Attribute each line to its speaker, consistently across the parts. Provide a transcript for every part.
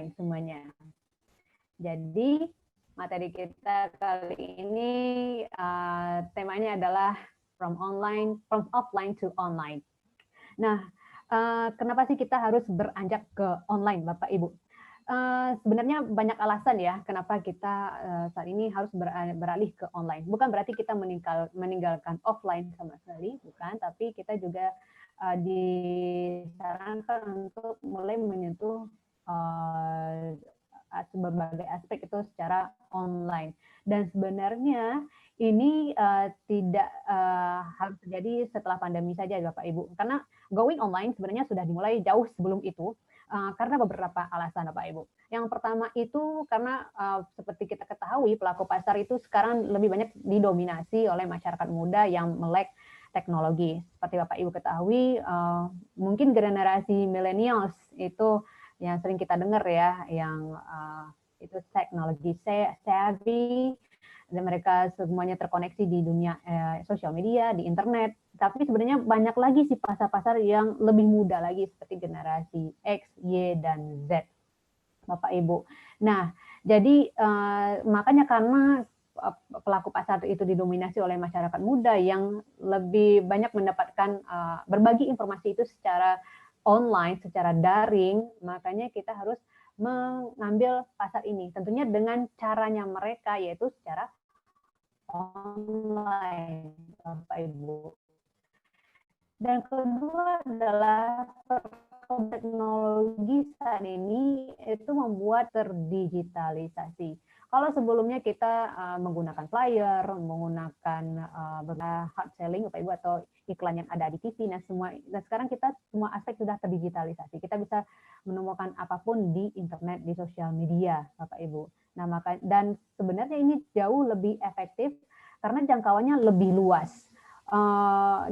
Speaker 1: online semuanya. Jadi materi kita kali ini temanya adalah from offline to online. Nah, kenapa sih kita harus beranjak ke online, Bapak Ibu? Sebenarnya banyak alasan ya kenapa kita saat ini harus beralih ke online. Bukan berarti kita meninggalkan offline sama sekali, bukan. Tapi kita juga disarankan untuk mulai menyentuh berbagai aspek itu secara online. Dan sebenarnya ini tidak harus terjadi setelah pandemi saja, Bapak Ibu. Karena going online sebenarnya sudah dimulai jauh sebelum itu, karena beberapa alasan, Bapak Ibu. Yang pertama itu karena seperti kita ketahui, pelaku pasar itu sekarang lebih banyak didominasi oleh masyarakat muda yang melek teknologi. Seperti Bapak Ibu ketahui, mungkin generasi millennials itu yang sering kita dengar ya, yang itu teknologi savvy, dan mereka semuanya terkoneksi di dunia sosial media, di internet. Tapi sebenarnya banyak lagi sih pasar-pasar yang lebih muda lagi, seperti generasi X, Y, dan Z, Bapak Ibu. Nah, jadi makanya karena pelaku pasar itu didominasi oleh masyarakat muda yang lebih banyak mendapatkan berbagi informasi itu secara online, secara daring, makanya kita harus mengambil pasar ini. Tentunya dengan caranya mereka, yaitu secara online, Bapak Ibu. Dan kedua adalah teknologi saat ini itu membuat terdigitalisasi. Kalau sebelumnya kita menggunakan flyer, menggunakan hard selling, Bapak Ibu, atau iklan yang ada di TV, nah sekarang kita semua aspek sudah terdigitalisasi. Kita bisa menemukan apapun di internet, di sosial media, Bapak Ibu. Nah, dan sebenarnya ini jauh lebih efektif karena jangkauannya lebih luas.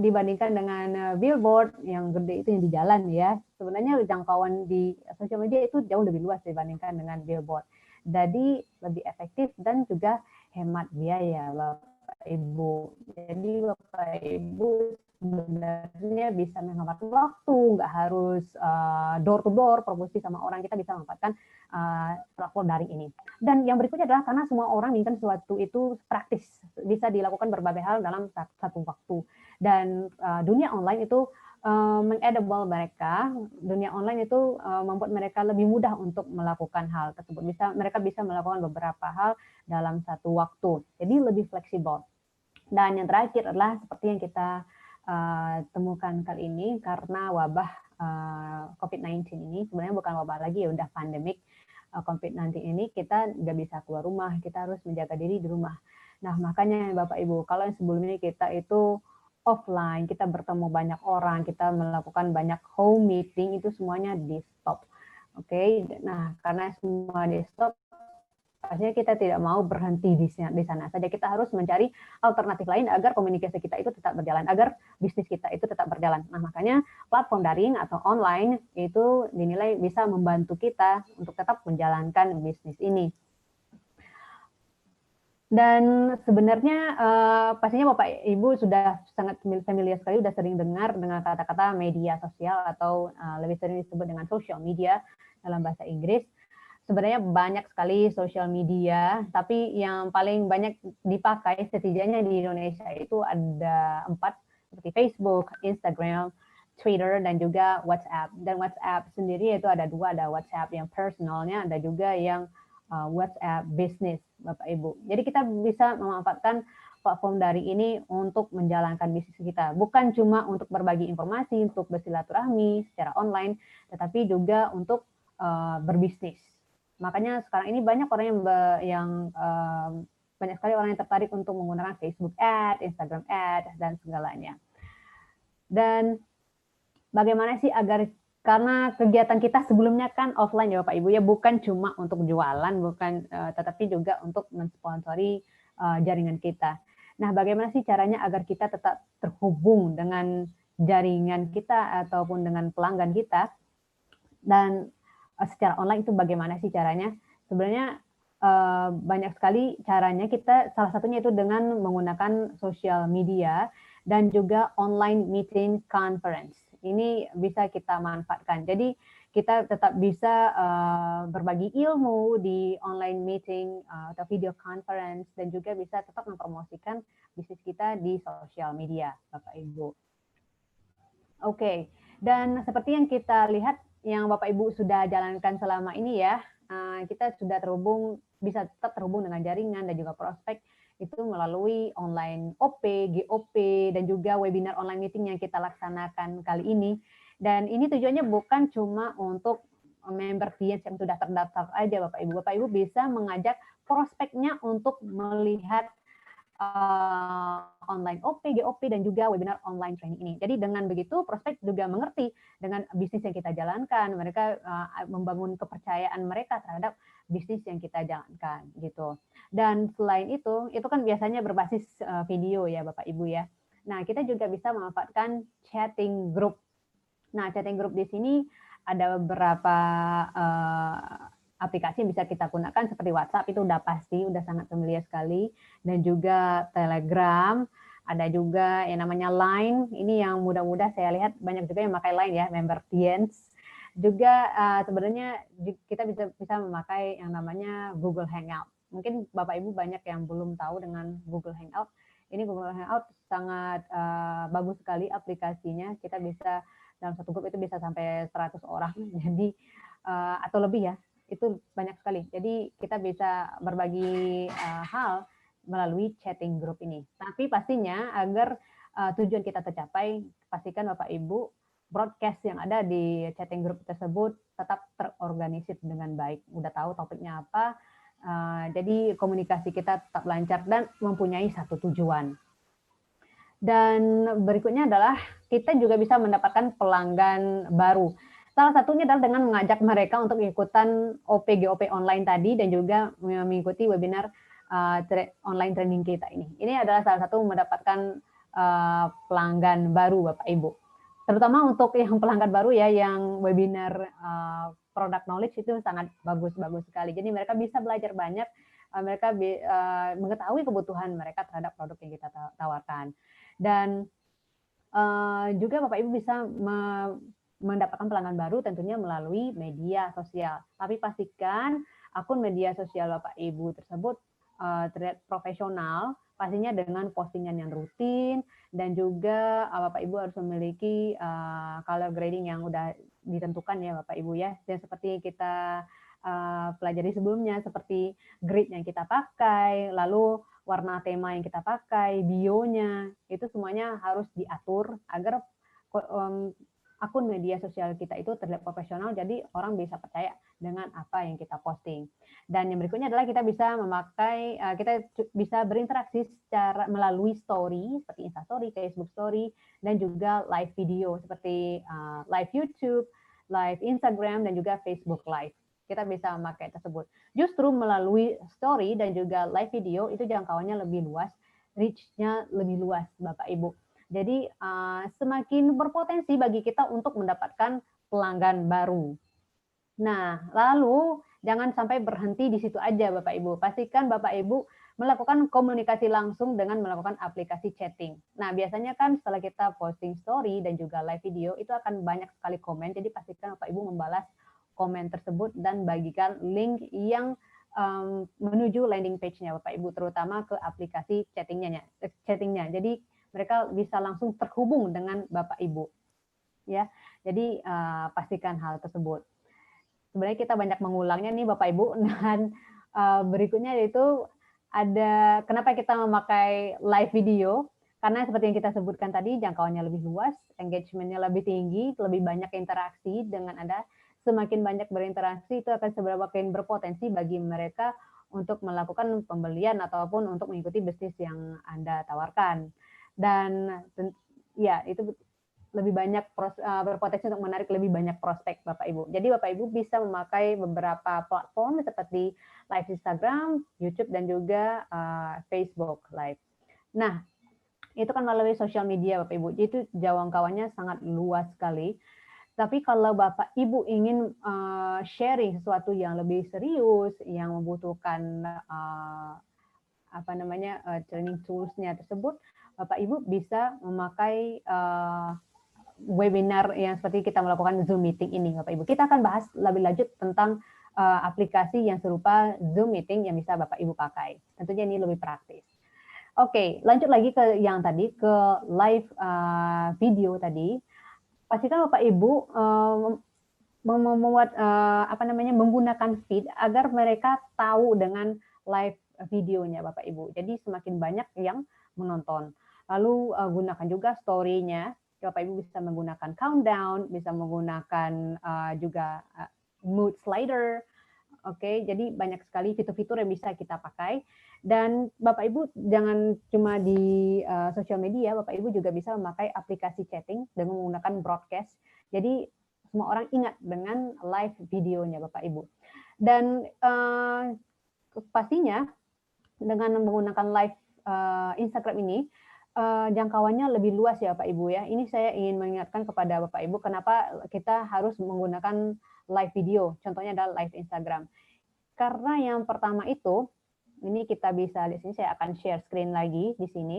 Speaker 1: Dibandingkan dengan billboard yang gede itu yang di jalan ya, sebenarnya jangkauan di sosial media itu jauh lebih luas dibandingkan dengan billboard. Jadi lebih efektif dan juga hemat biaya, Bapak Ibu. Jadi Bapak Ibu sebenarnya bisa menghemat waktu, nggak harus door to door promosi sama orang, kita bisa memanfaatkan platform daring ini. Dan yang berikutnya adalah karena semua orang inginkan sesuatu itu praktis, bisa dilakukan berbagai hal dalam satu waktu. Dan dunia online itu mengenable mereka, dunia online itu membuat mereka lebih mudah untuk melakukan hal tersebut. Mereka bisa melakukan beberapa hal dalam satu waktu. Jadi lebih fleksibel. Dan yang terakhir adalah seperti yang kita temukan kali ini, karena wabah COVID-19 ini sebenarnya bukan wabah lagi, ya udah pandemik. COVID-19 ini kita nggak bisa keluar rumah, kita harus menjaga diri di rumah. Nah, makanya Bapak Ibu, kalau yang sebelumnya kita itu offline, kita bertemu banyak orang, kita melakukan banyak home meeting, itu semuanya di stop. Oke, nah karena semua di stop, pastinya kita tidak mau berhenti di sana saja. Kita harus mencari alternatif lain agar komunikasi kita itu tetap berjalan, agar bisnis kita itu tetap berjalan. Nah, makanya platform daring atau online itu dinilai bisa membantu kita untuk tetap menjalankan bisnis ini. Dan sebenarnya pastinya Bapak Ibu sudah sangat familiar sekali, sudah sering dengar dengan kata-kata media sosial atau lebih sering disebut dengan social media dalam bahasa Inggris. Sebenarnya banyak sekali social media, tapi yang paling banyak dipakai setidaknya di Indonesia itu ada 4, seperti Facebook, Instagram, Twitter, dan juga WhatsApp. Dan WhatsApp sendiri itu ada 2, ada WhatsApp yang personalnya, ada juga yang WhatsApp business, Bapak Ibu. Jadi kita bisa memanfaatkan platform daring ini untuk menjalankan bisnis kita. Bukan cuma untuk berbagi informasi, untuk bersilaturahmi secara online, tetapi juga untuk berbisnis. Makanya sekarang ini banyak orang yang banyak sekali orang yang tertarik untuk menggunakan Facebook Ad, Instagram Ad, dan segalanya. Dan bagaimana sih agar, karena kegiatan kita sebelumnya kan offline ya Bapak Ibu ya, bukan cuma untuk jualan, bukan tetapi juga untuk mensponsori jaringan kita. Nah, bagaimana sih caranya agar kita tetap terhubung dengan jaringan kita ataupun dengan pelanggan kita, dan secara online itu bagaimana sih caranya? Sebenarnya banyak sekali caranya. Salah satunya itu dengan menggunakan sosial media dan juga online meeting conference. Ini bisa kita manfaatkan. Jadi kita tetap bisa berbagi ilmu di online meeting atau video conference, dan juga bisa tetap mempromosikan bisnis kita di sosial media, Bapak Ibu. Oke, dan seperti yang kita lihat, yang Bapak Ibu sudah jalankan selama ini ya, kita sudah bisa tetap terhubung dengan jaringan dan juga prospek itu melalui online OP, GOP, dan juga webinar online meeting yang kita laksanakan kali ini. Dan ini tujuannya bukan cuma untuk member clients yang sudah terdaftar aja, Bapak Ibu. Bapak Ibu bisa mengajak prospeknya untuk melihat online OP, GOP, dan juga webinar online training ini. Jadi dengan begitu prospek juga mengerti dengan bisnis yang kita jalankan, mereka membangun kepercayaan mereka terhadap bisnis yang kita jalankan gitu. Dan selain itu kan biasanya berbasis video ya Bapak Ibu ya. Nah, kita juga bisa memanfaatkan chatting group. Nah, chatting group di sini ada beberapa aplikasi yang bisa kita gunakan seperti WhatsApp, itu udah pasti, udah sangat familiar sekali, dan juga Telegram, ada juga yang namanya Line, ini yang mudah-mudah saya lihat banyak juga yang memakai Line ya, member clients. Juga sebenarnya kita bisa memakai yang namanya Google Hangout. Mungkin Bapak Ibu banyak yang belum tahu dengan Google Hangout. Ini Google Hangout sangat bagus sekali aplikasinya. Kita bisa dalam satu grup itu bisa sampai 100 orang, jadi atau lebih ya. Itu banyak sekali. Jadi kita bisa berbagi hal melalui chatting group ini. Tapi pastinya agar tujuan kita tercapai, pastikan Bapak Ibu broadcast yang ada di chatting group tersebut tetap terorganisir dengan baik. Udah tahu topiknya apa, jadi komunikasi kita tetap lancar dan mempunyai satu tujuan. Dan berikutnya adalah kita juga bisa mendapatkan pelanggan baru. Salah satunya adalah dengan mengajak mereka untuk ikutan OP-GOP online tadi dan juga mengikuti webinar online training kita ini. Ini adalah salah satu mendapatkan pelanggan baru Bapak Ibu. Terutama untuk yang pelanggan baru ya, yang webinar product knowledge itu sangat bagus-bagus sekali. Jadi mereka bisa belajar banyak, mereka mengetahui kebutuhan mereka terhadap produk yang kita tawarkan. Dan juga Bapak Ibu bisa mendapatkan pelanggan baru tentunya melalui media sosial. Tapi pastikan akun media sosial Bapak Ibu tersebut terlihat profesional, pastinya dengan postingan yang rutin, dan juga Bapak Ibu harus memiliki color grading yang udah ditentukan ya Bapak Ibu ya. Dan seperti kita pelajari sebelumnya, seperti grid yang kita pakai, lalu warna tema yang kita pakai, bionya, itu semuanya harus diatur agar akun media sosial kita itu terlihat profesional, jadi orang bisa percaya dengan apa yang kita posting. Dan yang berikutnya adalah kita bisa memakai, kita bisa berinteraksi secara melalui story, seperti Instastory, Facebook Story, dan juga live video seperti live YouTube, live Instagram, dan juga Facebook Live. Kita bisa memakai tersebut. Justru melalui story dan juga live video itu jangkauannya lebih luas, reach-nya lebih luas, Bapak Ibu. Jadi semakin berpotensi bagi kita untuk mendapatkan pelanggan baru. Nah, lalu jangan sampai berhenti di situ aja Bapak Ibu. Pastikan Bapak Ibu melakukan komunikasi langsung dengan melakukan aplikasi chatting. Nah, biasanya kan setelah kita posting story dan juga live video, itu akan banyak sekali komen. Jadi pastikan Bapak Ibu membalas komen tersebut dan bagikan link yang menuju landing page-nya Bapak Ibu, terutama ke aplikasi chattingnya. Jadi mereka bisa langsung terhubung dengan Bapak Ibu. Ya, jadi pastikan hal tersebut. Sebenarnya kita banyak mengulangnya nih Bapak Ibu, dan berikutnya yaitu ada kenapa kita memakai live video, karena seperti yang kita sebutkan tadi, jangkauannya lebih luas, engagement-nya lebih tinggi, lebih banyak interaksi. Dengan Anda semakin banyak berinteraksi, itu akan semakin berpotensi bagi mereka untuk melakukan pembelian ataupun untuk mengikuti bisnis yang Anda tawarkan. Dan ya, itu lebih banyak berpotensi untuk menarik lebih banyak prospek Bapak Ibu. Jadi Bapak Ibu bisa memakai beberapa platform seperti live Instagram, YouTube, dan juga Facebook Live. Nah, itu kan melalui sosial media Bapak Ibu. Itu jangkauannya sangat luas sekali. Tapi kalau Bapak Ibu ingin sharing sesuatu yang lebih serius, yang membutuhkan training tools-nya tersebut, Bapak Ibu bisa memakai webinar yang seperti kita melakukan Zoom meeting ini, Bapak Ibu. Kita akan bahas lebih lanjut tentang aplikasi yang serupa Zoom meeting yang bisa Bapak Ibu pakai. Tentunya ini lebih praktis. Oke, lanjut lagi ke yang tadi, ke live video tadi. Pastikan Bapak Ibu membuat menggunakan feed agar mereka tahu dengan live videonya Bapak Ibu. Jadi semakin banyak yang menonton. Lalu gunakan juga story-nya. Bapak Ibu bisa menggunakan countdown, bisa menggunakan juga mood slider. Oke, jadi banyak sekali fitur-fitur yang bisa kita pakai. Dan Bapak Ibu jangan cuma di sosial media, Bapak Ibu juga bisa memakai aplikasi chatting dengan menggunakan broadcast. Jadi semua orang ingat dengan live videonya Bapak Ibu. Dan pastinya dengan menggunakan live Instagram ini, jangkauannya lebih luas ya Bapak Ibu ya. Ini saya ingin mengingatkan kepada Bapak Ibu kenapa kita harus menggunakan live video. Contohnya adalah live Instagram. Karena yang pertama itu, ini kita bisa di sini, saya akan share screen lagi di sini.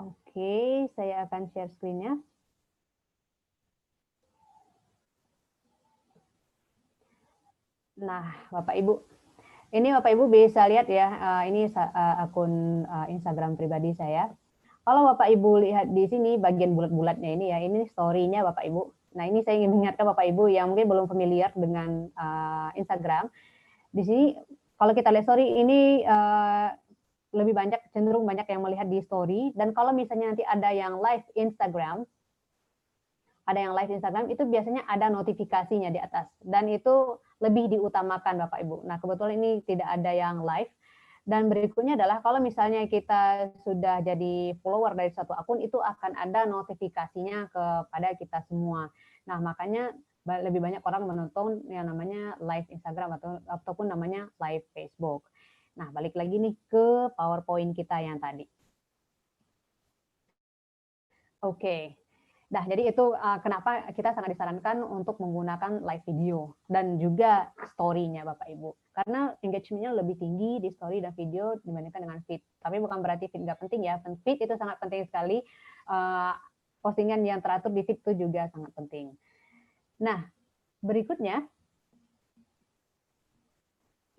Speaker 1: Oke, saya akan share screen-nya. Nah, Bapak Ibu, ini Bapak Ibu bisa lihat ya, ini akun Instagram pribadi saya. Kalau Bapak Ibu lihat di sini bagian bulat-bulatnya ini ya, ini story-nya Bapak Ibu. Nah, ini saya ingin mengingatkan Bapak Ibu yang mungkin belum familiar dengan Instagram. Di sini kalau kita lihat story ini lebih banyak, cenderung banyak yang melihat di story. Dan kalau misalnya nanti ada yang live Instagram, itu biasanya ada notifikasinya di atas. Dan itu lebih diutamakan Bapak Ibu. Nah, kebetulan ini tidak ada yang live. Dan berikutnya adalah kalau misalnya kita sudah jadi follower dari satu akun, itu akan ada notifikasinya kepada kita semua. Nah, makanya lebih banyak orang menonton yang namanya live Instagram ataupun namanya live Facebook. Nah, balik lagi nih ke PowerPoint kita yang tadi. Oke. Nah, jadi itu kenapa kita sangat disarankan untuk menggunakan live video dan juga story-nya Bapak Ibu. Karena engagement-nya lebih tinggi di story dan video dibandingkan dengan feed. Tapi bukan berarti feed nggak penting ya. Feed itu sangat penting sekali. Postingan yang teratur di feed itu juga sangat penting. Nah, berikutnya.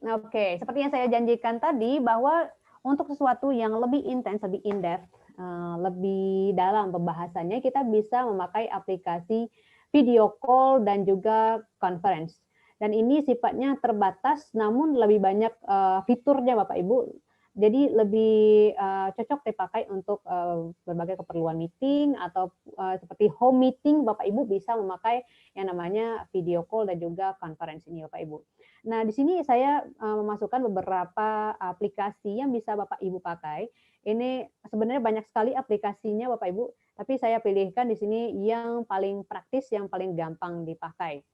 Speaker 1: Oke, seperti yang saya janjikan tadi bahwa untuk sesuatu yang lebih intens, lebih in-depth, lebih dalam pembahasannya, kita bisa memakai aplikasi video call dan juga conference. Dan ini sifatnya terbatas, namun lebih banyak fiturnya Bapak Ibu. Jadi lebih cocok dipakai untuk berbagai keperluan meeting atau seperti home meeting, Bapak Ibu bisa memakai yang namanya video call dan juga conference ini Bapak Ibu. Nah, di sini saya memasukkan beberapa aplikasi yang bisa Bapak Ibu pakai. Ini sebenarnya banyak sekali aplikasinya Bapak Ibu, tapi saya pilihkan di sini yang paling praktis, yang paling gampang dipakai.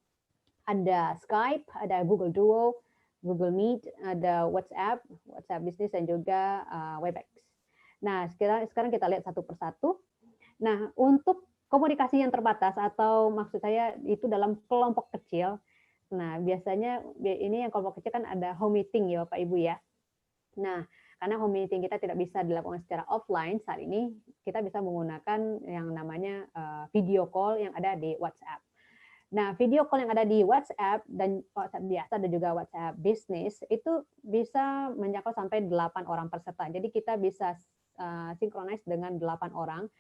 Speaker 1: Ada Skype, ada Google Duo, Google Meet, ada WhatsApp Business, dan juga Webex. Nah, sekarang kita lihat satu persatu. Nah, untuk komunikasi yang terbatas atau maksud saya itu dalam kelompok kecil, nah biasanya ini yang kelompok kecil kan ada home meeting ya Bapak Ibu ya. Nah, karena home meeting kita tidak bisa dilakukan secara offline saat ini, kita bisa menggunakan yang namanya video call yang ada di WhatsApp. Nah, video call yang ada di WhatsApp dan WhatsApp biasa dan juga WhatsApp Business itu bisa menjangkau sampai 8 orang peserta. Jadi kita bisa synchronize dengan 8 orang.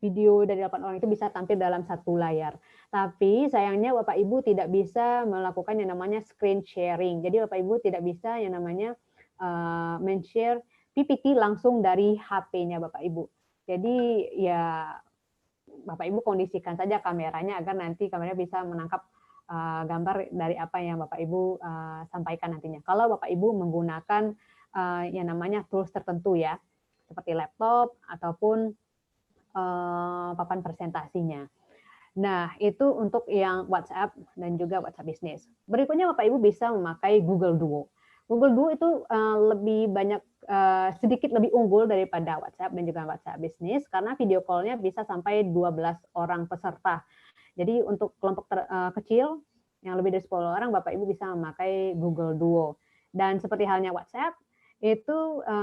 Speaker 1: Video dari 8 orang itu bisa tampil dalam satu layar. Tapi sayangnya Bapak Ibu tidak bisa melakukan yang namanya screen sharing. Jadi Bapak Ibu tidak bisa yang namanya men-share PPT langsung dari HP-nya Bapak Ibu. Jadi ya Bapak Ibu kondisikan saja kameranya agar nanti kameranya bisa menangkap gambar dari apa yang Bapak Ibu sampaikan nantinya. Kalau Bapak Ibu menggunakan yang namanya tools tertentu ya, seperti laptop ataupun papan presentasinya. Nah, itu untuk yang WhatsApp dan juga WhatsApp Business. Berikutnya Bapak Ibu bisa memakai Google Duo. Google Duo itu lebih banyak sedikit lebih unggul daripada WhatsApp dan juga WhatsApp Business karena video call-nya bisa sampai 12 orang peserta. Jadi untuk kelompok kecil yang lebih dari 10 orang, Bapak Ibu bisa memakai Google Duo. Dan seperti halnya WhatsApp, itu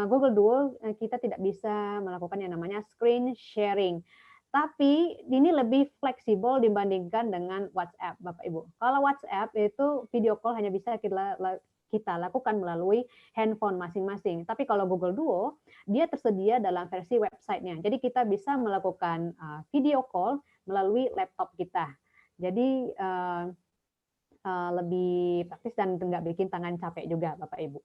Speaker 1: Google Duo kita tidak bisa melakukan yang namanya screen sharing. Tapi ini lebih fleksibel dibandingkan dengan WhatsApp, Bapak Ibu. Kalau WhatsApp itu video call hanya bisa kita lakukan melalui handphone masing-masing. Tapi kalau Google Duo, dia tersedia dalam versi websitenya. Jadi kita bisa melakukan video call melalui laptop kita. Jadi lebih praktis dan nggak bikin tangan capek juga, Bapak Ibu.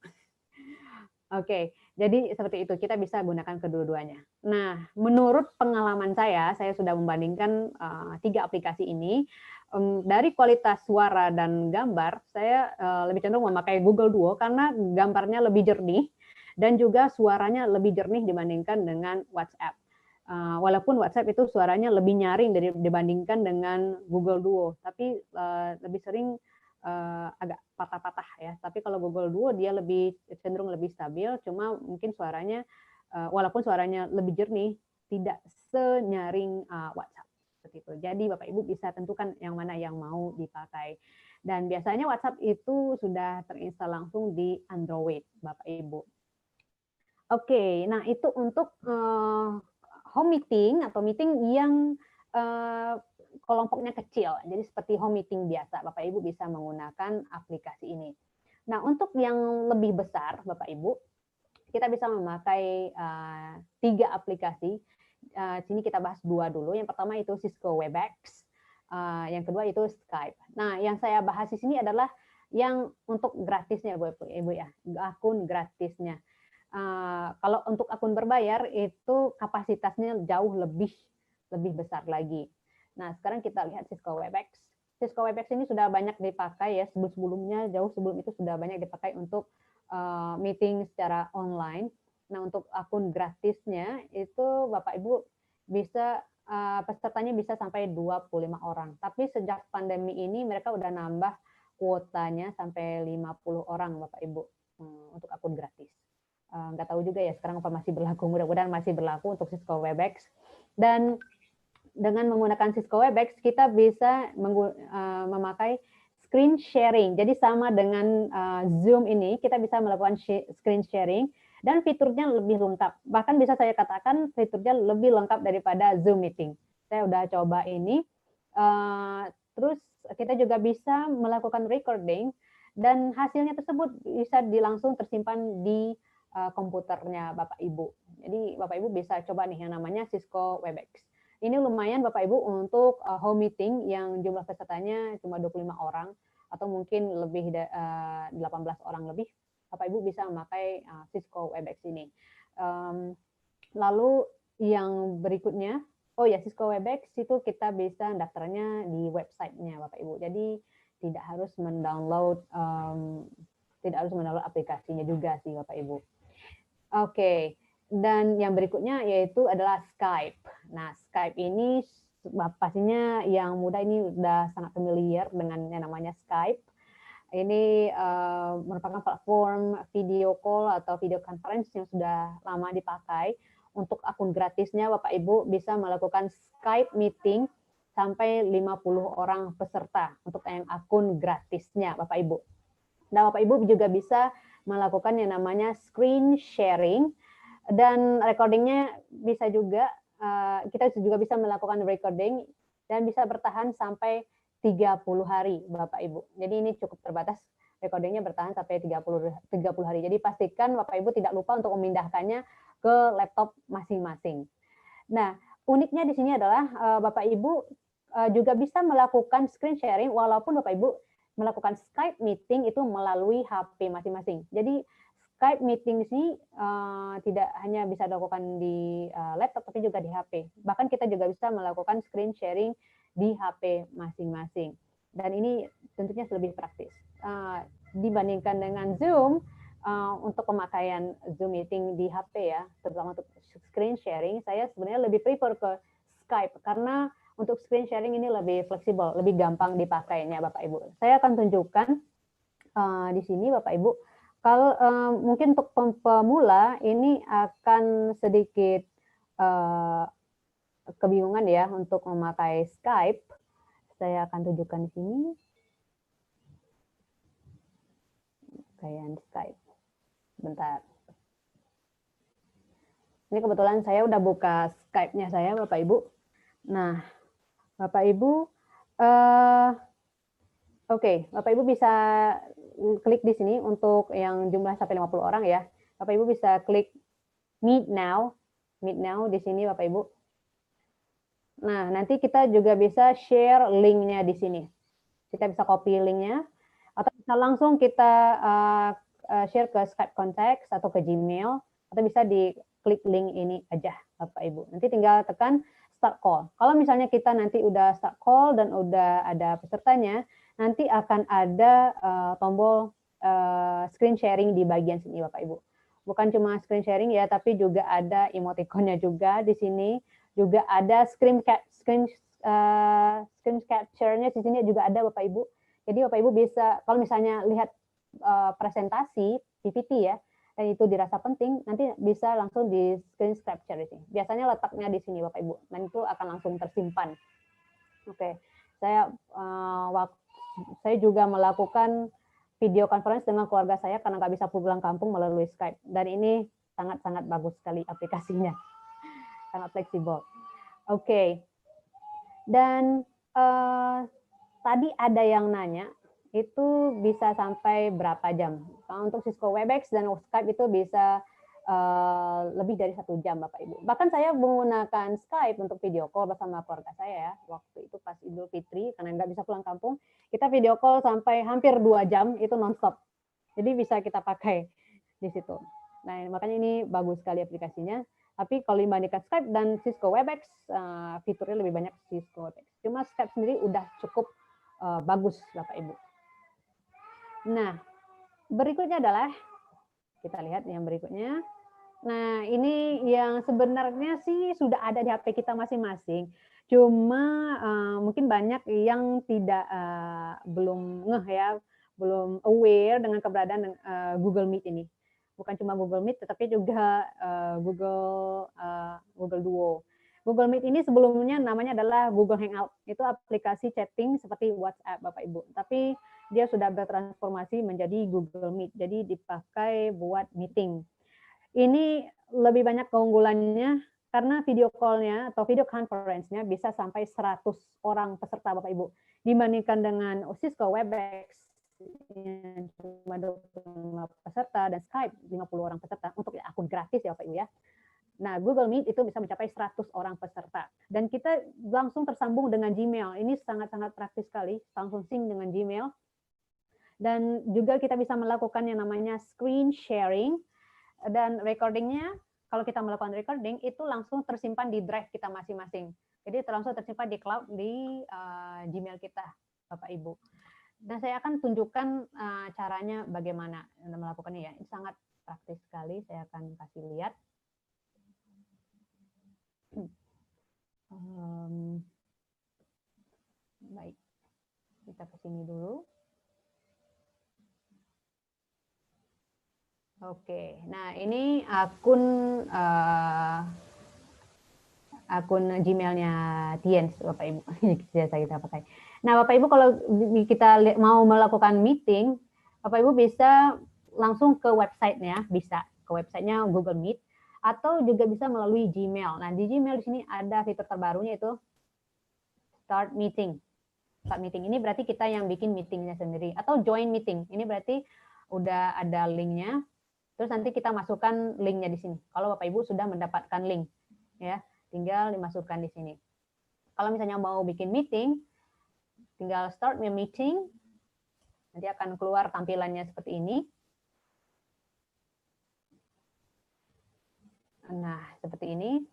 Speaker 1: Oke, jadi seperti itu, kita bisa gunakan kedua-duanya. Nah, menurut pengalaman saya sudah membandingkan 3 aplikasi ini, dari kualitas suara dan gambar, saya lebih cenderung memakai Google Duo karena gambarnya lebih jernih dan juga suaranya lebih jernih dibandingkan dengan WhatsApp. Walaupun WhatsApp itu suaranya lebih nyaring dibandingkan dengan Google Duo, tapi lebih sering agak patah-patah ya. Tapi kalau Google Duo dia lebih cenderung lebih stabil, cuma mungkin suaranya walaupun suaranya lebih jernih, tidak senyaring WhatsApp seperti itu. Jadi Bapak Ibu bisa tentukan yang mana yang mau dipakai. Dan biasanya WhatsApp itu sudah terinstall langsung di Android, Bapak Ibu. Oke, nah itu untuk home meeting atau meeting yang kelompoknya kecil. Jadi seperti home meeting biasa, Bapak Ibu bisa menggunakan aplikasi ini. Nah, untuk yang lebih besar, Bapak Ibu, kita bisa memakai 3 aplikasi. Sini kita bahas 2 dulu. Yang pertama itu Cisco Webex, yang kedua itu Skype. Nah, yang saya bahas di sini adalah yang untuk gratisnya, Bapak Ibu ya, akun gratisnya. Kalau untuk akun berbayar itu kapasitasnya jauh lebih besar lagi. Nah, sekarang kita lihat Cisco Webex. Cisco Webex ini sudah banyak dipakai ya, sebelumnya jauh sebelum itu sudah banyak dipakai untuk meeting secara online. Nah, untuk akun gratisnya itu Bapak Ibu bisa pesertanya bisa sampai 25 orang. Tapi sejak pandemi ini mereka udah nambah kuotanya sampai 50 orang Bapak Ibu untuk akun gratis. Nggak tahu juga ya sekarang apa masih berlaku, mudah-mudahan masih berlaku untuk Cisco Webex. Dan dengan menggunakan Cisco Webex kita bisa memakai screen sharing. Jadi sama dengan Zoom ini kita bisa melakukan screen sharing dan fiturnya lebih lengkap. Bahkan bisa saya katakan fiturnya lebih lengkap daripada Zoom meeting. Saya udah coba ini. Terus kita juga bisa melakukan recording dan hasilnya tersebut bisa langsung tersimpan di komputernya Bapak Ibu. Jadi Bapak Ibu bisa coba nih yang namanya Cisco Webex. Ini lumayan Bapak Ibu untuk home meeting yang jumlah pesertanya cuma 25 orang atau mungkin lebih 18 orang lebih. Bapak Ibu bisa memakai Cisco Webex ini. Lalu yang berikutnya, oh ya Cisco Webex itu kita bisa daftarnya di websitenya Bapak Ibu. Jadi tidak harus mendownload aplikasinya juga sih Bapak Ibu. Oke. Dan yang berikutnya yaitu adalah Skype. Nah, Skype ini pastinya yang muda ini sudah sangat familiar dengan yang namanya Skype. Ini merupakan platform video call atau video conference yang sudah lama dipakai. Untuk akun gratisnya Bapak Ibu bisa melakukan Skype meeting sampai 50 orang peserta untuk yang akun gratisnya Bapak Ibu. Nah, Bapak Ibu juga bisa melakukan yang namanya screen sharing dan recordingnya bisa juga kita juga bisa melakukan recording dan bisa bertahan sampai 30 hari Bapak Ibu. Jadi ini cukup terbatas, recordingnya bertahan sampai 30 hari. Jadi pastikan Bapak Ibu tidak lupa untuk memindahkannya ke laptop masing-masing. Nah, uniknya di sini adalah Bapak Ibu juga bisa melakukan screen sharing walaupun Bapak Ibu melakukan Skype meeting itu melalui HP masing-masing. Jadi Skype meeting di sini tidak hanya bisa dilakukan di laptop, tapi juga di HP. Bahkan kita juga bisa melakukan screen sharing di HP masing-masing. Dan ini tentunya lebih praktis. Dibandingkan dengan Zoom, untuk pemakaian Zoom meeting di HP ya, terutama untuk screen sharing, saya sebenarnya lebih prefer ke Skype, karena untuk screen sharing ini lebih fleksibel, lebih gampang dipakainya Bapak Ibu. Saya akan tunjukkan di sini Bapak Ibu. Kalau mungkin untuk pemula ini akan sedikit kebingungan ya untuk memakai Skype. Saya akan tunjukkan di sini. Kayak Skype. Bentar. Ini kebetulan saya udah buka Skype-nya saya, Bapak Ibu. Nah, Bapak Ibu, oke, Bapak Ibu bisa klik di sini untuk yang jumlah sampai 50 orang ya. Bapak Ibu bisa klik Meet Now di sini Bapak Ibu. Nah, nanti kita juga bisa share link-nya di sini. Kita bisa copy link-nya, atau bisa langsung kita share ke Skype Contacts atau ke Gmail, atau bisa diklik link ini aja Bapak Ibu. Nanti tinggal tekan start call. Kalau misalnya kita nanti udah start call dan udah ada pesertanya, nanti akan ada tombol screen sharing di bagian sini Bapak Ibu. Bukan cuma screen sharing ya, tapi juga ada emoticonnya juga di sini. Juga ada screen capture-nya di sini juga ada Bapak Ibu. Jadi Bapak Ibu bisa, kalau misalnya lihat presentasi PPT ya, dan itu dirasa penting, nanti bisa langsung di screen capture di sini. Biasanya letaknya di sini Bapak Ibu, dan itu akan langsung tersimpan. Oke, saya juga melakukan video conference dengan keluarga saya karena nggak bisa pulang kampung melalui Skype, dan ini sangat-sangat bagus sekali aplikasinya, sangat fleksibel. Oke, dan tadi ada yang nanya, itu bisa sampai berapa jam? Untuk Cisco Webex dan Skype itu bisa lebih dari 1 jam Bapak Ibu. Bahkan saya menggunakan Skype untuk video call bersama keluarga saya ya. Waktu itu pas Idul Fitri, karena nggak bisa pulang kampung, kita video call sampai hampir 2 jam, itu nonstop. Jadi bisa kita pakai di situ. Nah, makanya ini bagus sekali aplikasinya. Tapi kalau dibandingkan Skype dan Cisco Webex, fiturnya lebih banyak Cisco Webex. Cuma Skype sendiri udah cukup bagus, Bapak Ibu. Nah, berikutnya adalah, kita lihat yang berikutnya. Nah, ini yang sebenarnya sih sudah ada di HP kita masing-masing. Cuma mungkin banyak yang tidak belum ngeh ya, belum aware dengan keberadaan Google Meet ini. Bukan cuma Google Meet, tetapi juga Google Duo. Google Meet ini sebelumnya namanya adalah Google Hangout. Itu aplikasi chatting seperti WhatsApp, Bapak Ibu. Tapi dia sudah bertransformasi menjadi Google Meet. Jadi dipakai buat meeting. Ini lebih banyak keunggulannya karena video call-nya atau video conference-nya bisa sampai 100 orang peserta Bapak Ibu. Dibandingkan dengan Cisco Webex yang cuma 25 peserta dan Skype 50 orang peserta untuk akun gratis ya Bapak Ibu ya. Nah, Google Meet itu bisa mencapai 100 orang peserta. Dan kita langsung tersambung dengan Gmail. Ini sangat-sangat praktis sekali, langsung sync dengan Gmail. Dan juga kita bisa melakukan yang namanya screen sharing. Dan recordingnya, kalau kita melakukan recording, itu langsung tersimpan di drive kita masing-masing. Jadi langsung tersimpan di cloud, di Gmail kita, Bapak Ibu. Dan saya akan tunjukkan caranya bagaimana melakukannya ya. Ini sangat praktis sekali, saya akan kasih lihat. Baik, kita ke sini dulu. Oke, nah ini akun Gmail-nya Tiens, Bapak Ibu. Biasa kita pakai. Nah, Bapak Ibu kalau kita mau melakukan meeting, Bapak Ibu bisa langsung ke website-nya, bisa ke website-nya Google Meet, atau juga bisa melalui Gmail. Nah, di Gmail di sini ada fitur terbarunya itu Start Meeting. Start Meeting ini berarti kita yang bikin meetingnya sendiri, atau Join Meeting. Ini berarti udah ada link-nya. Terus nanti kita masukkan link-nya di sini. Kalau Bapak Ibu sudah mendapatkan link, ya, tinggal dimasukkan di sini. Kalau misalnya mau bikin meeting, tinggal Start Meeting. Nanti akan keluar tampilannya seperti ini. Nah, seperti ini.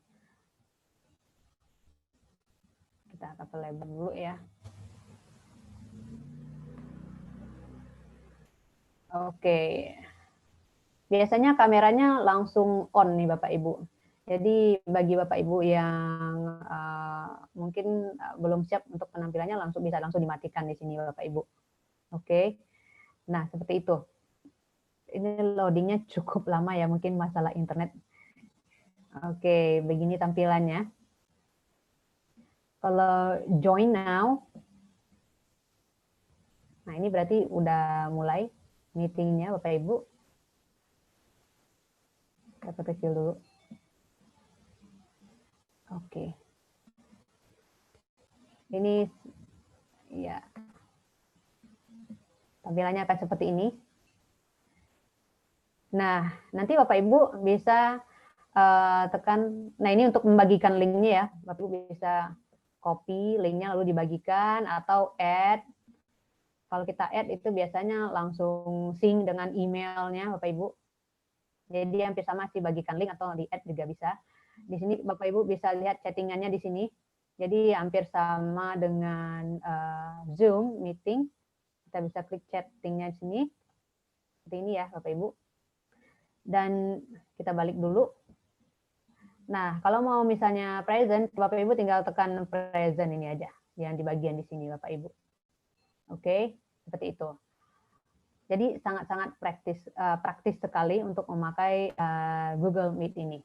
Speaker 1: Kita akan lebar dulu ya. Oke. Biasanya kameranya langsung on nih Bapak Ibu. Jadi bagi Bapak Ibu yang mungkin belum siap untuk penampilannya, bisa langsung dimatikan di sini Bapak Ibu. Oke. Nah, seperti itu. Ini loadingnya cukup lama ya, mungkin masalah internet. Oke, begini tampilannya. Kalau join now, nah ini berarti udah mulai meetingnya Bapak Ibu. Kita kecil dulu. Oke. Ini ya. Tampilannya akan seperti ini. Nah, nanti Bapak Ibu bisa tekan, nah ini untuk membagikan linknya ya, Bapak Ibu bisa copy linknya lalu dibagikan atau add. Kalau kita add itu biasanya langsung sync dengan emailnya Bapak Ibu. Jadi hampir sama sih bagikan link atau di add juga bisa. Di sini Bapak Ibu bisa lihat chattingannya di sini. Jadi hampir sama dengan Zoom meeting. Kita bisa klik chattingnya di sini. Seperti ini ya Bapak Ibu. Dan kita balik dulu. Nah, kalau mau misalnya present, Bapak Ibu tinggal tekan present ini aja, yang di bagian di sini Bapak Ibu. Oke, seperti itu. Jadi sangat-sangat praktis sekali untuk memakai Google Meet ini.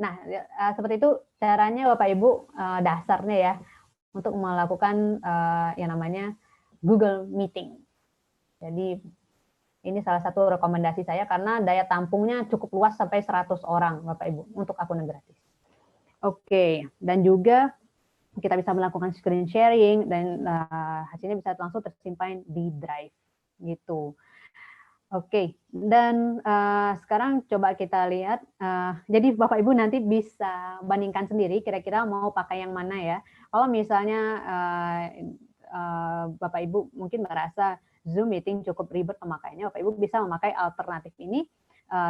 Speaker 1: Nah, seperti itu caranya Bapak Ibu dasarnya ya untuk melakukan yang namanya Google Meeting. Jadi ini salah satu rekomendasi saya karena daya tampungnya cukup luas sampai 100 orang Bapak Ibu untuk akun yang gratis. Oke, dan juga kita bisa melakukan screen sharing dan hasilnya bisa langsung tersimpan di Drive gitu. Oke, dan sekarang coba kita lihat. Jadi Bapak Ibu nanti bisa bandingkan sendiri kira-kira mau pakai yang mana ya. Kalau misalnya Bapak Ibu mungkin merasa Zoom meeting cukup ribet pemakaiannya, Bapak Ibu bisa memakai alternatif ini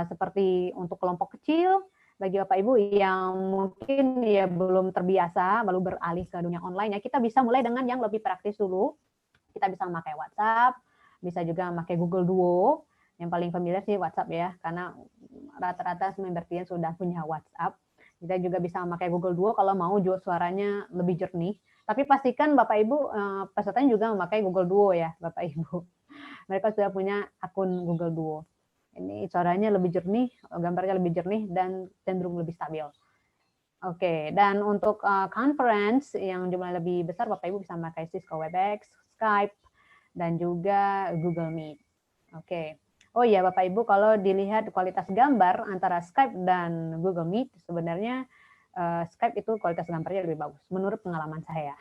Speaker 1: seperti untuk kelompok kecil, bagi Bapak Ibu yang mungkin ya belum terbiasa, baru beralih ke dunia online ya, kita bisa mulai dengan yang lebih praktis dulu. Kita bisa memakai WhatsApp, bisa juga memakai Google Duo. Yang paling familiar sih WhatsApp ya, karena rata-rata member klien sudah punya WhatsApp. Kita juga bisa memakai Google Duo kalau mau juga suaranya lebih jernih. Tapi pastikan Bapak Ibu pesertanya juga memakai Google Duo ya, Bapak Ibu. Mereka sudah punya akun Google Duo. Ini suaranya lebih jernih, gambarnya lebih jernih, dan cenderung lebih stabil. Oke, dan untuk conference yang jumlahnya lebih besar, Bapak Ibu bisa memakai Cisco Webex, Skype, dan juga Google Meet. Oke. Oh iya, Bapak Ibu, kalau dilihat kualitas gambar antara Skype dan Google Meet, sebenarnya Skype itu kualitas gambarnya lebih bagus, menurut pengalaman saya.